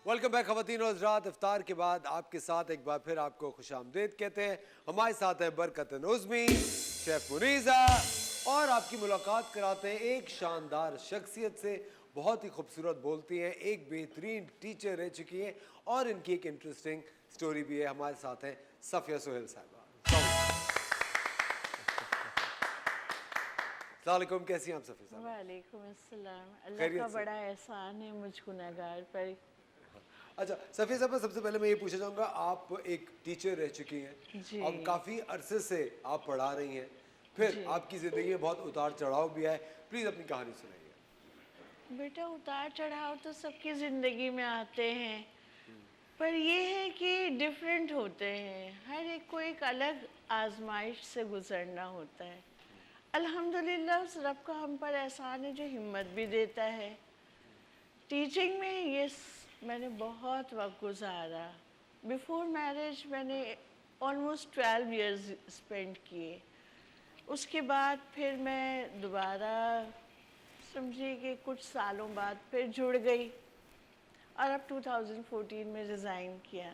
Welcome back خواتین اور حضرات. افطار کے بعد آپ کے ساتھ ایک بار پھر آپ کو خوش آمدید کہتے ہیں. ہمارے ساتھ ہے برکت نظمی, شیف منیزہ, اور آپ کی ملاقات کراتے ہیں ایک شاندار شخصیت سے. بہت ہی خوبصورت بولتی ہیں, ایک بہترین ٹیچر رہ چکی ہیں, اور ان کی ایک انٹرسٹنگ سٹوری بھی ہے. ہمارے ساتھ ہیں صفیہ سہیل صاحبہ. السلام علیکم, کیسی ہیں آپ صفیہ صاحبہ؟ وعلیکم السلام. اللہ کا بڑا احسان ہے مجھ گنہگار پر. اچھا صفیہ صاحبہ, سب سے پہلے میں یہ پوچھنا چاہوں گا, آپ ایک ٹیچر رہ چکی ہیں جی. اور کافی عرصے سے آپ پڑھا رہی ہیں, پھر آپ کی زندگی میں بہت اتار چڑھاؤ بھی ہے. پلیز اپنی کہانی سنائیے. بیٹا اتار چڑھاؤ تو سب کی زندگی میں آتے ہیں, پر یہ ہے کہ ڈیفرنٹ ہوتے ہیں. ہر ایک کو ایک الگ آزمائش سے گزرنا ہوتا ہے. الحمدللہ اس رب کا ہم پر احسان ہے جو ہمت بھی دیتا ہے. ٹیچنگ میں میں نے بہت وقت گزارا. بیفور میرج میں نے آلموسٹ 12 ایئرز اسپینڈ کیے. اس کے بعد پھر میں دوبارہ سمجھیے کہ کچھ سالوں بعد پھر جڑ گئی, اور اب 2014 میں ریزائن کیا.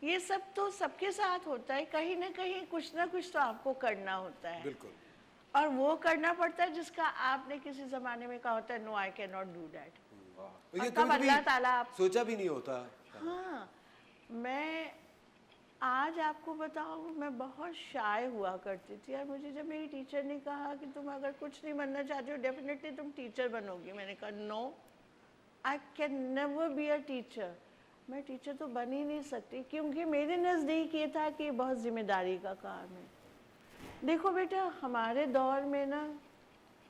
یہ سب تو سب کے ساتھ ہوتا ہے, کہیں نہ کہیں کچھ نہ کچھ تو آپ کو کرنا ہوتا ہے. بالکل. اور وہ کرنا پڑتا ہے جس کا آپ نے کسی زمانے میں کہا ہوتا ہے no I can not do that. یہ کبھی کبھی سوچا بھی نہیں ہوتا. ہاں, میں آج آپ کو بتاؤں, میں بہت شائع ہوا کرتی تھی, اور مجھے جب میری ٹیچر نے کہا کہ تم اگر کچھ نہیں بننا چاہتی ہو ڈیفینیٹلی تم ٹیچر بنو گی, میں نے کہا no, I can never be a teacher. میں ٹیچر تو بن ہی نہیں سکتی, کیونکہ میرے نزدیک یہ تھا کہ یہ بہت ذمہ داری کا کام ہے. دیکھو بیٹا, ہمارے دور میں نا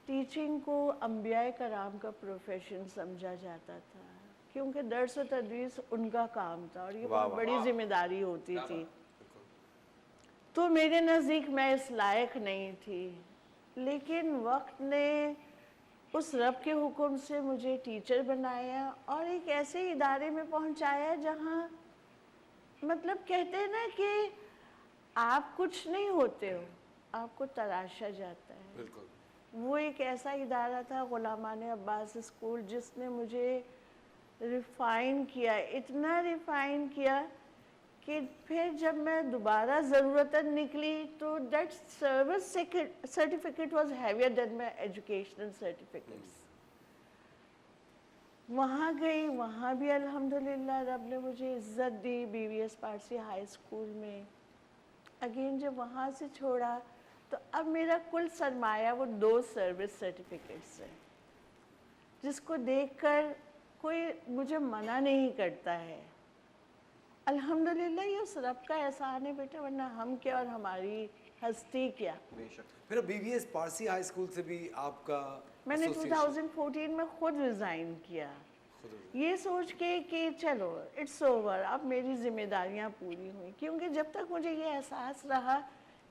ٹیچنگ کو انبیاء کرام کا پروفیشن سمجھا جاتا تھا, کیونکہ درس و تدریس ان کا کام تھا, اور یہ بہت بڑی ذمہ داری ہوتی تھی. تو میرے نزدیک میں اس لائق نہیں تھی, لیکن وقت نے اس رب کے حکم سے مجھے ٹیچر بنایا, اور ایک ایسے ادارے میں پہنچایا جہاں مطلب کہتے ہیں نا کہ آپ کچھ نہیں ہوتے ہو, آپ کو تراشا جاتا ہے. بالکل. وہ ایک ایسا ادارہ تھا غلامان عباس اسکول, جس نے مجھے ریفائن کیا, اتنا ریفائن کیا کہ پھر جب میں دوبارہ ضرورتاً نکلی تو that service certificate was heavier than my educational certificates. وہاں گئی, وہاں بھی الحمدللہ رب نے مجھے عزت دی, B V S Parsi high school میں. اگین جب وہاں سے چھوڑا تو اب میرا کل سرمایہ وہ 2 سروس سرٹیفکیٹس ہیں, جس کو دیکھ کر کوئی مجھے منع نہیں کرتا ہے. الحمدللہ یہ اس رب کا احسان ہے بیٹا, ورنہ ہم کیا اور ہماری ہستی کیا. بے شک. پھر B V S Parsi high school سے بھی آپ کا میں نے 2014 میں خود ریزائن کیا, یہ سوچ کے کہ چلو اٹس اوور, اب میری ذمہ داریاں پوری ہوئیں. کیونکہ جب تک مجھے یہ احساس رہا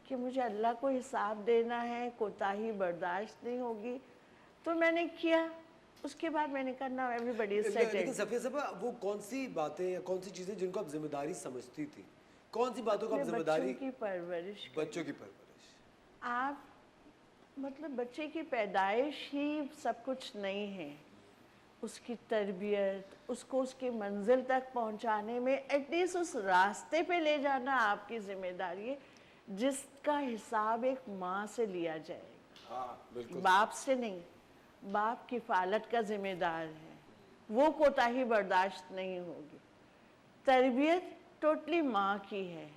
کہ مجھے اللہ کو حساب دینا ہے, کوتاہی برداشت نہیں ہوگی, تو میں نے کیا. اس کے بعد میں نے کہا نا ایوری بڈی از سیٹلڈ. لیکن صفیہ صاحبہ, وہ کون سی باتیں یا کون سی چیزیں جن کو آپ ذمہ داری سمجھتی تھی, کون سی باتوں کو آپ ذمہ داری؟ بچوں کی پرورش. بچوں کی پرورش. آپ مطلب بچے کی پیدائش ہی سب کچھ نہیں ہے, اس کی تربیت, اس کو اس کی منزل تک پہنچانے میں ایٹ لیسٹ اس راستے پہ لے جانا آپ کی ذمہ داری ہے, جس کا حساب ایک ماں سے لیا جائے گا, باپ سے نہیں. باپ کفالت کا ذمہ دار ہے, وہ کوتاہی برداشت نہیں ہوگی. تربیت ٹوٹلی ماں کی ہے,